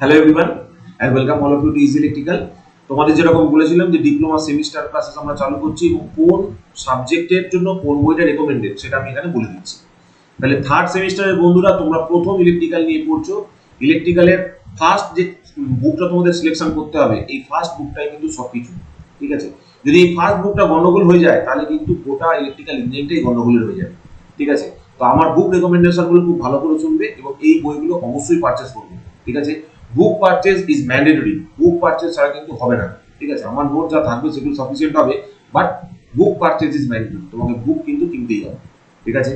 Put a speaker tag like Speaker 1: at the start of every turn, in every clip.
Speaker 1: Hello everyone and welcome all of you to easy electrical. তোমাদের যেরকম বলেছিলাম যে ডিপ্লোমা সেমিস্টার ক্লাসেস আমরা চালু করছি এবং কোন সাবজেক্টের জন্য কোন বইটা রেকমেন্ডেড সেটা আমি এখানে বলে দিচ্ছি। তাহলে থার্ড সেমিস্টারের বন্ধুরা তোমরা প্রথম ইলেকট্রিক্যাল নিয়ে পড়ছো, ইলেকট্রিক্যালের ফার্স্ট যে বুকটা তোমাদের সিলেকশন করতে হবে, এই ফার্স্ট বুকটাই কিন্তু সবকিছু। ঠিক আছে, যদি এই ফার্স্ট বুকটা গন্ডগোল হয়ে যায় তাহলে কিন্তু গোটা ইলেকট্রিক্যাল ইঞ্জিনিয়ারিংটাই গন্ডগোলের হয়ে যাবে। ঠিক আছে, তো আমার বুক রেকমেন্ডেশনগুলো খুব ভালো করে শুনবে এবং এই বইগুলো অবশ্যই পারচেজ করবে। ঠিক আছে, book purchase is mandatory, book purchase ছাড়া কিন্তু হবে না। ঠিক আছে, আমার নোট যা থাকবে সেগুলো সাফিসিয়েন্ট হবে, but book purchase is mandatory, তোমাকে বুক কিন্তু কিনতেই হবে। ঠিক আছে,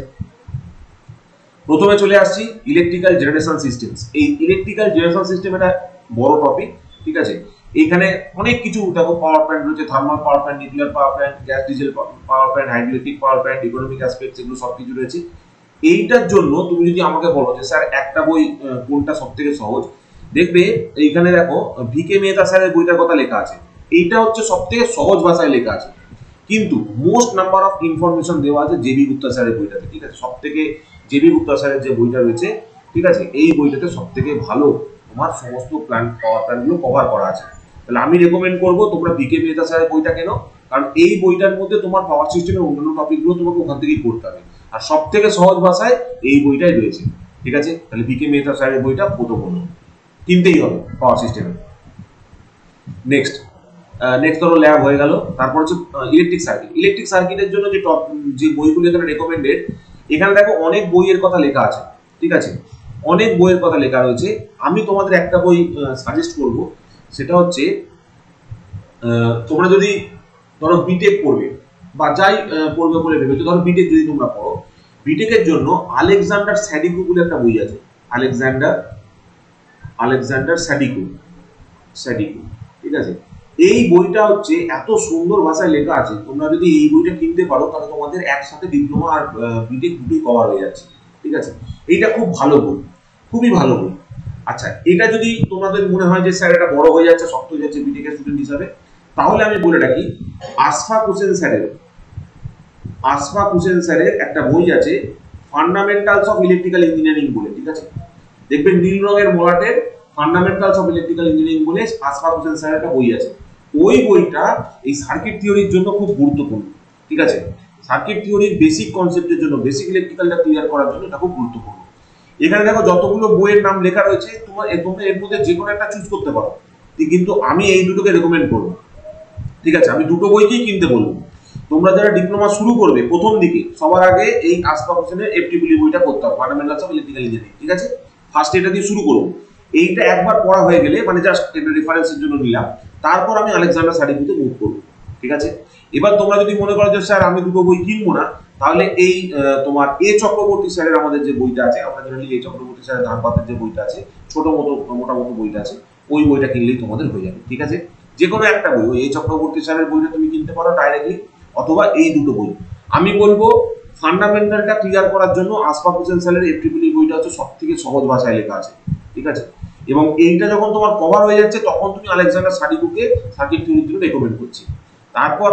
Speaker 1: প্রথমে চলে আসছি ইলেকট্রিক্যাল জেনারেশন সিস্টেমস। এই ইলেকট্রিক্যাল জেনারেশন সিস্টেম এটা বড় টপিক। ঠিক আছে, এখানে অনেক কিছু দেখো, পাওয়ার প্ল্যান্ট রয়েছে, thermal power plant, nuclear power plant, gas diesel power plant, hydroelectric power plant, economic aspects, এগুলো সবকিছু রয়েছে। এইটার জন্য তুমি যদি আমাকে বলো যে স্যার একটা বই কোনটা সবথেকে সহজ, দেখবে এইখানে দেখো ভিকে মেহতা স্যারের বইটার কথা লেখা আছে। এইটা হচ্ছে সবথেকে সহজ ভাষায় লেখা আছে, কিন্তু মোস্ট নাম্বার অফ ইনফরমেশন দেওয়া আছে জেবি গুপ্তা স্যারের বইটাতে। ঠিক আছে, সবথেকে জেবি গুপ্তা স্যারের যে বইটা রয়েছে, ঠিক আছে, এই বইটাতে সবথেকে ভালো তোমার সমস্ত পাওয়ার প্ল্যান্টগুলো কভার করা আছে। তাহলে আমি রেকমেন্ড করবো তোমরা ভিকে মেহতা স্যারের বইটা কেন, কারণ এই বইটার মধ্যে তোমার পাওয়ার সিস্টেমের অন্যান্য টপিকগুলো তোমাকে ওখান থেকেই পড়তে হবে, আর সব থেকে সহজ ভাষায় এই বইটাই রয়েছে। ঠিক আছে, তাহলে ভিকে মেহতা স্যারের বইটা প্রথম কিনতেই হবে পাওয়ার সিস্টেমে। নেক্সট ধরো ল্যাব হয়ে গেল, তারপর হচ্ছে ইলেকট্রিক সার্কিট। ইলেকট্রিক সার্কিটের জন্য যে বইগুলো এখানে রেকমেন্ডেড, এখানে দেখো অনেক বইয়ের কথা লেখা আছে। ঠিক আছে, অনেক বইয়ের কথা লেখা রয়েছে। আমি তোমাদের একটা বই সাজেস্ট করব, সেটা হচ্ছে তোমরা যদি ধরো বিটেক পড়বে বা যাই পড়বে বলে ভেবেছো, ধরো বিটেক যদি তোমরা পড়ো, বিটেকের জন্য আলেকজান্ডার স্যাডিকু বলে একটা বই আছে। আলেকজান্ডার স্যাডিকু। ঠিক আছে, এই বইটা হচ্ছে এত সুন্দর ভাষায় লেখা আছে, তোমরা যদি এই বইটা কিনতে পারো তাহলে তোমাদের একসাথে ডিপ্লোমা আর বিটেক দুটোই কভার হয়ে যাচ্ছে। ঠিক আছে, এইটা খুব ভালো বই, খুবই ভালো বই। আচ্ছা, এটা যদি তোমাদের মনে হয় যে স্যার এটা বড় হয়ে যাচ্ছে, শক্ত হয়ে যাচ্ছে বিটেকের স্টুডেন্ট হিসাবে, তাহলে আমি বলে রাখি আশফাক হোসেন স্যারের একটা বই আছে, ফান্ডামেন্টালস অফ ইলেকট্রিক্যাল ইঞ্জিনিয়ারিং বলে। ঠিক আছে, দেখবেন নীল রঙের মলাটের ফান্ডামেন্টালস অফ ইলেকট্রিক্যাল ইঞ্জিনিয়ারিং বলে আশফাক হোসেন স্যারের একটা বই আছে। ওই বইটা এই সার্কিট থিওরির জন্য খুব গুরুত্বপূর্ণ। ঠিক আছে, সার্কিট থিওরির বেসিক কনসেপ্টের জন্য, বেসিক ইলেকট্রিক্যালটা ক্লিয়ার করার জন্য এটা খুব গুরুত্বপূর্ণ। এখানে দেখো যতগুলো বইয়ের নাম লেখা রয়েছে, তোমরা এর মধ্যে যে কোনো একটা চুজ করতে পারো, কিন্তু আমি এই দুটোকে রেকমেন্ড করবো। ঠিক আছে, আমি দুটো বইকেই কিনতে বলবো। তোমরা যারা ডিপ্লোমা শুরু করবে প্রথম দিকে, সবার আগে এই আশফাক হোসেনের এফটিপিলি বইটা করতে হবে, ফান্ডামেন্টালস অফ ইলেকট্রিক্যাল ইঞ্জিনিয়ারিং। ঠিক আছে, ফার্স্ট এটা দিয়ে শুরু করবো। এইটা একবার পড়া হয়ে গেলে, মানে জাস্ট এটা রেফারেন্সের জন্য নিলাম, তারপর আমি আলেকজান্ডার স্যাডিকুতে মুভ করবো। ঠিক আছে, এবার তোমরা যদি মনে করো যে স্যার আমি দুটো বই কিনবো না, তাহলে এই তোমার এ চক্রবর্তী স্যারের আমাদের যে বইটা আছে, আমরা জানি এ চক্রবর্তী স্যারের ধানপাতের যে বইটা আছে, ছোট মতো মোটামুটি বইটা আছে, ওই বইটা কিনলেই তোমাদের হয়ে যাবে। ঠিক আছে, যে কোনো একটা বই, ওই এ চক্রবর্তী স্যারের বইটা তুমি কিনতে পারো ডাইরেক্টলি, অথবা এই দুটো বই। আমি বলবো ফান্ডামেন্টালটা ক্লিয়ার করার জন্য আশফাক হোসেন স্যারের এফটিপিলি বইটা হচ্ছে সব থেকে সহজ ভাষায় লেখা আছে। ঠিক আছে, এবং এইটা যখন তোমার কভার হয়ে যাচ্ছে, তখন তুমি আলেকজান্ডার স্যাডিকুকে সার্কিট থিওরির জন্য রেকমেন্ড করছি। তারপর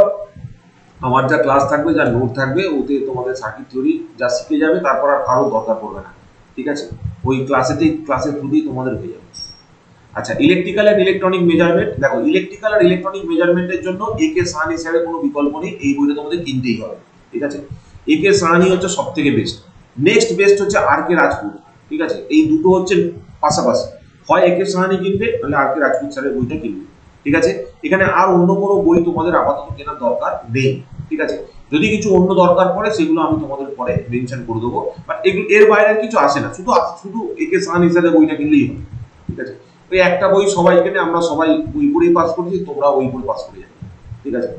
Speaker 1: আমার যা ক্লাস থাকবে, যা নোট থাকবে, ওতে তোমাদের সার্কিট থিওরি যা শিখে যাবে, তারপর আর কারো দরকার পড়বে না। ঠিক আছে, ওই ক্লাসের থ্রু দিয়ে তোমাদের হয়ে যাবে। আচ্ছা, ইলেকট্রিক্যাল এন্ড ইলেকট্রনিক মেজারমেন্ট। দেখো, ইলেকট্রিক্যাল আর ইলেকট্রনিক মেজারমেন্টের জন্য একে সাহানি স্যারের কোনো বিকল্প নেই, এই বইটা তোমাদের কিনতেই হবে। ঠিক আছে, একে সাহানি হচ্ছে সব থেকে বেস্ট। নেক্সট বেস্ট হচ্ছে আর কে রাজপুত। ঠিক আছে, এই দুটো হচ্ছে পাশাপাশি, হয় একে সাহানি কিনবে, নাহলে আর কে রাজপুত স্যারের বইটা কিনবে। ঠিক আছে, এখানে আর অন্য কোনো বই তোমাদের আপাতত কেনার দরকার নেই। ঠিক আছে, যদি কিছু অন্য দরকার পড়ে সেগুলো আমি তোমাদের পরে মেনশন করে দেবো, বাট এর বাইরে কিছু আসে না, শুধু একে সাহানি স্যারের বইটা কিনলেই হবে। ঠিক আছে, ওই একটা বই সবাই কেনে, আমরা সবাই ওই পড়েই পাস করেছি, তোমরা ওই পড়ে পাস করে যাবে। ঠিক আছে,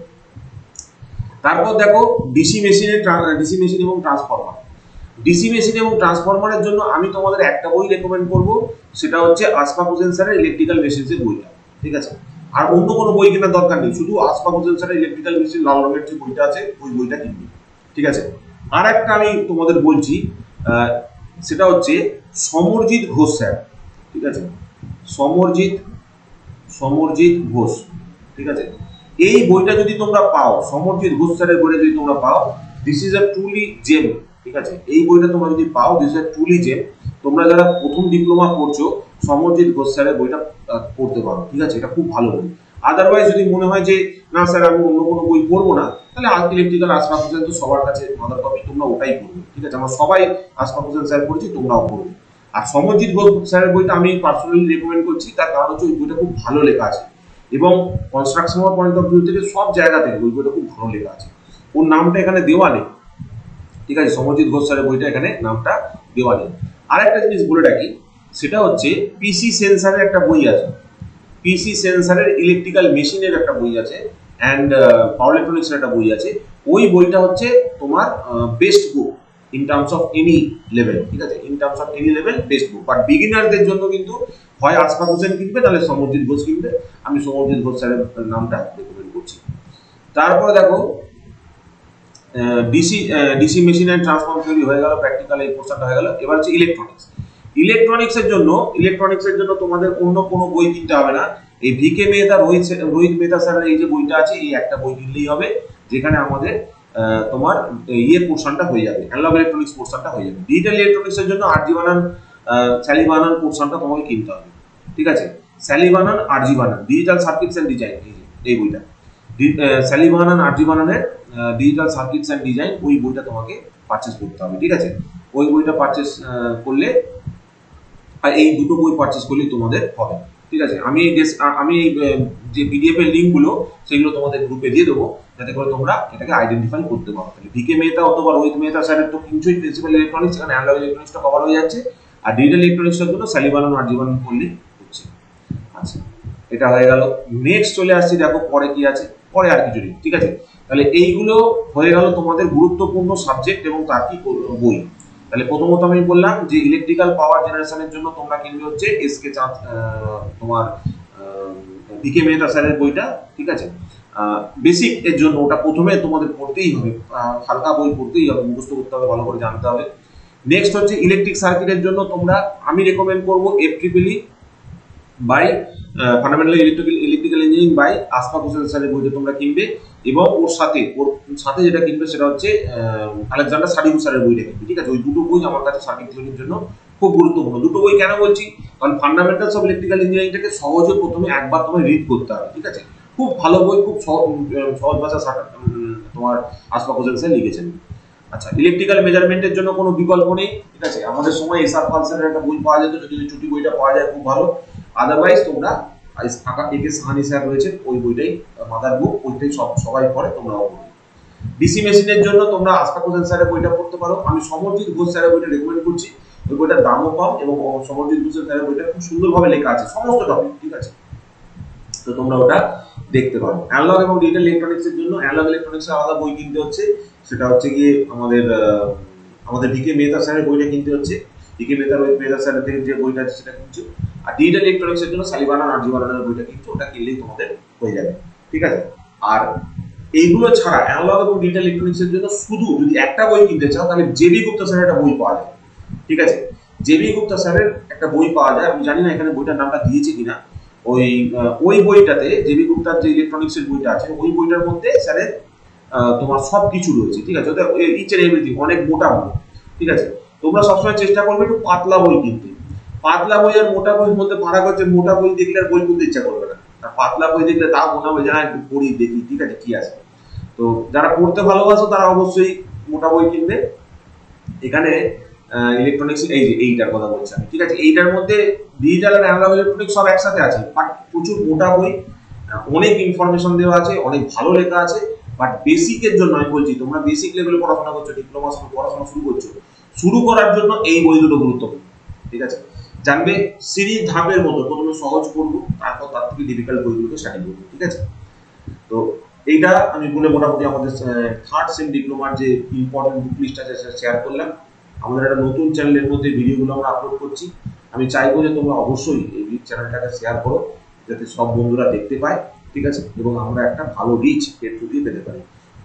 Speaker 1: তারপর দেখো ডিসি মেশিন এবং ট্রান্সফরমার। ডিসি মেশিন এবং ট্রান্সফরমারের জন্য আমি তোমাদের একটা বই রেকমেন্ড করব, সেটা হচ্ছে আশফাক হোসেন স্যারের ইলেকট্রিক্যাল মেশিনসের বইটা। ঠিক আছে, আর অন্য কোনো বই কেনার দরকার নেই, শুধু আশফাক হোসেন স্যারের ইলেকট্রিক্যাল মেশিন লাল রঙের যে বইটা আছে, ওই বইটা কিনবে। ঠিক আছে, আর একটা আমি তোমাদের বলছি, সেটা হচ্ছে সমরজিৎ ঘোষ স্যার। ঠিক আছে, সমরজিৎ ঘোষ। ঠিক আছে, এই বইটা যদি তোমরা পাও, সমরজিৎ ঘোষ স্যারের বইটা যদি তোমরা পাও, দিস ইজ আ ট্রুলি জেম। ঠিক আছে, এই বইটা তোমরা যদি পাও, দিস ইজ আ ট্রুলি জেম। তোমরা যারা প্রথম ডিপ্লোমা করছো সমরজিৎ ঘোষ স্যারের বইটা পড়তে পারো, ঠিক আছে, এটা খুব ভালো বই। আদারওয়াইজ যদি মনে হয় যে না স্যার আমি অন্য কোনো বই পড়বো না, তাহলে ইলেকট্রিক্যাল আশফাক হোসেন তো সবার কাছে মাদার কপি, তোমরা ওটাই পড়বে, ঠিক আছে। আমরা সবাই আশফাক হোসেন স্যার পড়েছি, তোমরাও পড়বে। আর সমরজিৎ ঘোষ স্যারের বইটা আমি পার্সোনালি রেকমেন্ড করছি, তার কারণ হচ্ছে ওই বইটা খুব ভালো লেখা আছে এবং কনস্ট্রাকশনাল পয়েন্ট অফ ভিউ থেকে সব জায়গা থেকে ওই বইটা খুব ভালো লেখা আছে। ওর নামটা এখানে দেওয়া নেই, ঠিক আছে, সমরজিৎ ঘোষ স্যারের বইটা এখানে নামটা দেওয়া নেই। আরেকটা জিনিস বলে রাখি, সেটা হচ্ছে পিসি সেন্সারের একটা বই আছে, পিসি সেন্সারের ইলেকট্রিক্যাল মেশিনের একটা বই আছে, অ্যান্ড পাওয়ার ইলেকট্রনিক্সের একটা বই আছে। ওই বইটা হচ্ছে তোমার best book in terms of any level, ঠিক আছে, in terms of any level best book. But বিগিনারদের জন্য কিন্তু হয় আশফাক হোসেন কিনবে, তাহলে সমরজিৎ ঘোষ কিনবে। আমি সমরজিৎ ঘোষ স্যারের নামটা রেকমেন্ড করছি। তারপরে দেখো DC machine and transform theory হয়ে গেল, প্র্যাকটিক্যাল এই পোর্শনটা হয়ে গেল। এবার হচ্ছে ইলেকট্রনিক্স। ইলেকট্রনিক্সের জন্য তোমাদের অন্য কোনো বই কিনতে হবে না। এই ভিকে মেহতা, রোহিত মেহতা স্যারের এই যে বইটা আছে, এই একটা বই কিনলেই হবে, যেখানে আমাদের তোমার পোর্শনটা হয়ে যাবে, অ্যানালগ ইলেকট্রনিক্স পোর্শনটা হয়ে যাবে। ডিজিটাল ইলেকট্রনিক্সের জন্য আরজি বানান, স্যালি বানান পোর্শনটা তোমাকে কিনতে হবে, ঠিক আছে। স্যালি বানান, আরজি বানান, ডিজিটাল সার্কিটস এন্ড ডিজাইন, এই বইটা স্যালি বানান, আরজি বানানের ডিজিটাল সার্কিটস এন্ড ডিজাইন, ওই বইটা তোমাকে পারচেস করতে হবে, ঠিক আছে। ওই বইটা পারচেস করলে, আর এই দুটো বই পারচেস করলে তোমাদের হবে, ঠিক আছে। আমি এই যে পিডিএফ এর লিঙ্কগুলো সেগুলো তোমাদের গ্রুপে দিয়ে দেবো, যাতে করে তোমরা এটাকে আইডেন্টিফাই করতে পারো। তাহলে ভিকে মেহতা অথবা রোহিত মেহতা স্যারের তো কিছুই প্রিন্সিপাল ইলেকট্রনিক্স, এখানে অ্যানালগ ইলেকট্রনিক্সটা কভার হয়ে যাচ্ছে, আর ডিজিটাল ইলেকট্রনিক্সের জন্য স্যালি বানান, আরজি বানান করলে হচ্ছে। আচ্ছা, এটা হয়ে গেল। নেক্সট চলে আসছি, দেখো পরে কি আছে, পরে আর কিছু নেই, ঠিক আছে। তাহলে এইগুলো হয়ে গেল তোমাদের গুরুত্বপূর্ণ সাবজেক্ট এবং তার কি বই। তাহলে প্রথমত আমি বললাম যে ইলেকট্রিক্যাল পাওয়ার জেনারেশনের জন্য তোমরা কিনবে হচ্ছে এসকে চাঁদ, তোমার ভিকে মেহতা স্যারের বইটা, ঠিক আছে। বেসিক এর জন্য ওটা প্রথমে তোমাদের পড়তেই হবে, হালকা বই পড়তেই হবে, মুখস্থ করতে হবে, ভালো করে জানতে হবে। নেক্সট হচ্ছে ইলেকট্রিক সার্কিটের জন্য তোমরা, আমি রেকমেন্ড করবো FEEE by fundamental electrical engineering by Ashfaq Hossain স্যারের বইটা তোমরা কিনবে, এবং ওর সাথে যেটা কিনবে সেটা হচ্ছে আলেকজান্ডার সাদিকু স্যারের বইটা কিনবে, ঠিক আছে। ওই দুটো বই আমার কাছে সার্কিট থিওরির জন্য খুব গুরুত্বপূর্ণ। দুটো বই কেন বলছি, কারণ ফান্ডামেন্টালস অফ ইলেকট্রিক্যাল ইঞ্জিনিয়ারিংটাকে সহজে প্রথমে একবার তোমায় রিড করতে হবে, ঠিক আছে। খুব ভালো বই, খুব সহজ ভাষা তোমার আশফাক হোসেন স্যার লিখেছেন। আচ্ছা, ইলেকট্রিক্যাল মেজারমেন্টের জন্য কোনো বিকল্প নেই, ঠিক আছে। আমাদের সময় এসআর পালসারের একটা বই পাওয়া যেত, যদি ছুটি বইটা পাওয়া যায় খুব ভালো। আদারওয়াইজ তোমরা একে সাহানি স্যার রয়েছে, ওই বইটাই মাদার বুক, ওইটাই সবাই পড়ে, তোমরাও পড়ো। ডিসি মেশিনের জন্য তোমরা আশফাক হোসেন স্যারের বইটা পড়তে পারো। আমি সমরজিৎ ঘোষ স্যারের বইটা রেকমেন্ড করছি, ওই বইটার দামও কম এবং সমরজিৎ ঘোষ স্যারের বইটা খুব সুন্দরভাবে লেখা আছে সমস্ত টপিক, ঠিক আছে। তো তোমরা ওটা দেখতে পারো। অ্যানালগ এবং ডিজিটাল ইলেকট্রনিক্সের জন্য অ্যানালগ ইলেকট্রনিক্সের আলাদা বই কিনতে হচ্ছে, সেটা হচ্ছে গিয়ে আমাদের ভিকে মেহতা স্যারের বইটা কিনতে হচ্ছে, ভিকে মেহতা রোহিত মেহতা স্যারের থেকে যে বইটা আছে সেটা কিনছো। আর ডিজিটাল ইলেকট্রনিক্সের জন্য স্যালি বানান, আরজি বানানের বইটা কিনছো, ওটা কিনলেই তোমাদের হয়ে যাবে, ঠিক আছে। আর এইগুলো ছাড়া অ্যানালগ এবং ডিজিটাল ইলেকট্রনিক্সের জন্য শুধু যদি একটা বই কিনতে চাও, তাহলে জেবি গুপ্তা স্যারের একটা বই পাওয়া যায়, ঠিক আছে। জেবি গুপ্তা স্যারের একটা বই পাওয়া যায়, আমি জানি না এখানে বইটার নামটা দিয়েছে কিনা। ওই বইটাতে জেবি গুপ্তার যে ইলেকট্রনিক্সের বইটা আছে, ওই বইটার মধ্যে স্যারের তোমার সব কিছু রয়েছে, ঠিক আছে। ওটা ইচ এন্ড এভরিথিং, অনেক মোটা বই, ঠিক আছে। তোমরা সবসময় চেষ্টা করবে একটু পাতলা বই কিনতে। পাতলা বই আর মোটা বইয়ের মধ্যে ফারাক হচ্ছে, মোটা বই দেখলে আর বই কিনতে ইচ্ছা করবে না, আর পাতলা বই দেখলে তাও মনে হবে যে না একটু পড়ি দেখি, ঠিক আছে, কি আছে। তো যারা পড়তে ভালোবাসো তারা অবশ্যই মোটা বই কিনবে। এখানে ইলেকট্রনিক্স, এই যে এইটার কথা বলছি আমি, ঠিক আছে। এইটার মধ্যে ডিজিটাল আর অ্যানালগ ইলেকট্রনিক্স সব একসাথে আছে, বাট প্রচুর মোটা বই, অনেক ইনফরমেশন দেওয়া আছে, অনেক ভালো লেখা আছে। বাট বেসিকের জন্য আমি বলছি, তোমরা বেসিক লেভেলে পড়াশোনা করছো, ডিপ্লোমা পড়াশোনা শুরু করার জন্য এই বই দুটো গুরুত্বপূর্ণ, ঠিক আছে। জানবে সিরিজ ধাপের মতো, প্রথমে সহজ পড়বো, তারপর তার থেকে ডিফিকাল্ট বইগুলোকে স্টাডি করবো, ঠিক আছে। তো এইটা আমি বলে মোটামুটি আমাদের থার্ড সেম ডিপ্লোমার যে ইম্পর্টেন্ট বুক লিস্ট আছে সেটা শেয়ার করলাম। আমাদের একটা নতুন চ্যানেলের মধ্যে ভিডিওগুলো আমরা আপলোড করছি, আমি চাইবো যে তোমরা অবশ্যই এই চ্যানেলটাকে শেয়ার করো, যাতে সব বন্ধুরা দেখতে পায়, ঠিক আছে, এবং আমরা একটা ভালো রিচ এর থ্রু দিয়ে পেতে পারি।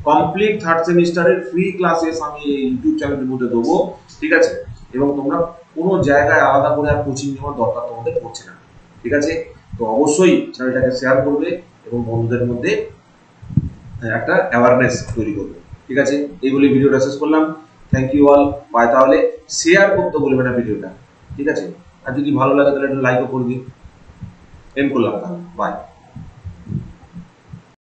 Speaker 1: কমপ্লিট থার্ড সেমিস্টারের ফ্রি ক্লাসেস আমি এই ইউটিউব চ্যানেলের মধ্যে দেবো, ঠিক আছে। এবং তোমরা কোনো জায়গায় আলাদা করে আর কোচিং নেওয়ার দরকার তোমাদের পড়ছে না, ঠিক আছে। তো অবশ্যই চ্যানেলটাকে শেয়ার করবে এবং বন্ধুদের মধ্যে একটা অ্যাওয়ারনেস তৈরি করবে, ঠিক আছে। এই বলে ভিডিওটা শেষ করলাম। Thank you all, bye. তাহলে শেয়ার করতে বলবে না ভিডিওটা। ঠিক আছে? আর যদি ভালো লাগে তাহলে একটা লাইকও করে দিন। এন্ড করলাম, বাই।